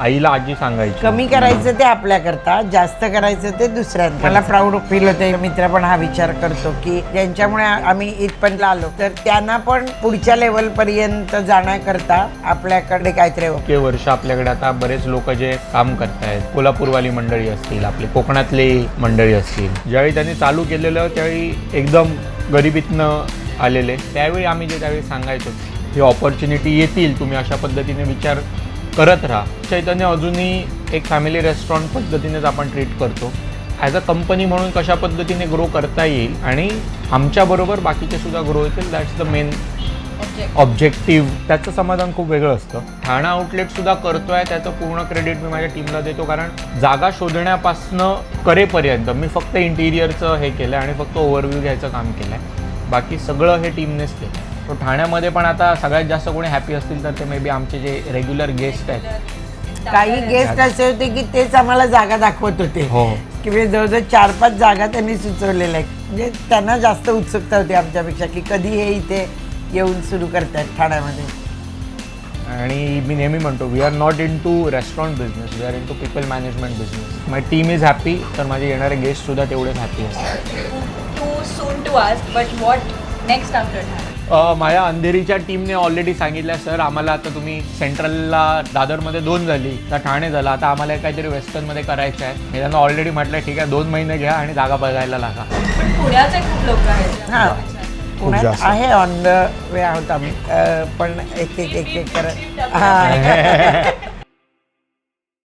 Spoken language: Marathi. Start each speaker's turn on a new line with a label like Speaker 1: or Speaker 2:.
Speaker 1: आईला आजी सांगायची
Speaker 2: कमी करायचं ते आपल्याकरता, जास्त करायचं ते दुसऱ्यांना. मला प्राऊड फील होते. मित्र पण हा विचार करतो की ज्यांच्यामुळे आम्ही इथपर्यंत आलो तर त्यांना पण पुढच्या लेवल पर्यंत जाण्याकरता आपल्याकडे काहीतरी
Speaker 1: इतके वर्ष आपल्याकडे आता बरेच लोक जे काम करतायत, कोल्हापूरवाली मंडळी असतील, आपली कोकणातली मंडळी असतील, ज्यावेळी त्यांनी चालू केलेलं त्यावेळी एकदम गरिबीतनं आलेले, त्यावेळी आम्ही त्यावेळी सांगायचो ही ऑपॉर्च्युनिटी येतील, तुम्ही अशा पद्धतीने विचार करत राहा. चैतन्य अजूनही एक फॅमिली रेस्टॉरंट पद्धतीनेच आपण ट्रीट करतो. ॲज अ कंपनी म्हणून कशा पद्धतीने ग्रो करता येईल आणि आमच्याबरोबर बाकीचे सुद्धा ग्रो होतील, दॅट्स द मेन ऑब्जेक्टिव्ह. त्याचं समाधान खूप वेगळं असतं. ठाणा आउटलेटसुद्धा करतो आहे, त्याचं पूर्ण क्रेडिट मी माझ्या टीमला देतो, कारण जागा शोधण्यापासनं करेपर्यंत मी फक्त इंटिरियरचं हे केलं आहे आणि फक्त ओव्हरव्ह्यू घ्यायचं काम केलं आहे. बाकी सगळं हे टीमनेच केलं. तो ठाण्यामध्ये पण आता सगळ्यात जास्त कोणी हॅपी असतील तर ते मे बी आमचे जे रेग्युलर गेस्ट आहेत.
Speaker 2: काही गेस्ट असे होते की तेच आम्हाला जागा दाखवत होते
Speaker 1: हो.
Speaker 2: की जवळजवळ 4-5 जागा त्यांनी सुचवलेल्या आहेत. म्हणजे त्यांना जास्त उत्सुकता होती आमच्यापेक्षा की कधी हे इथे येऊन सुरू करतायत ठाण्यामध्ये.
Speaker 1: आणि मी नेहमी म्हणतो we are not into restaurant business, we are into people management business. My team is happy तर माझे येणारे गेस्टसुद्धा तेवढेच हॅपी असतात.
Speaker 3: Too soon to ask, but what next after Thane?
Speaker 1: माझ्या अंधेरीच्या टीमने ऑलरेडी सांगितलं सर आम्हाला आता तुम्ही सेंट्रलला दादरमध्ये 2 झाली, तर ठाणे झालं, आता आम्हाला काहीतरी वेस्टर्नमध्ये करायचं आहे. मी त्यांना ऑलरेडी म्हटलं ठीक आहे 2 महिने घ्या आणि जागा बघायला लागा.
Speaker 3: पण पुण्याचे खूप लोक आहेत.
Speaker 2: हां, पुण्यात
Speaker 1: जास्त.
Speaker 2: आहे ऑन द वे आहोत आम्ही, पण एक करत हां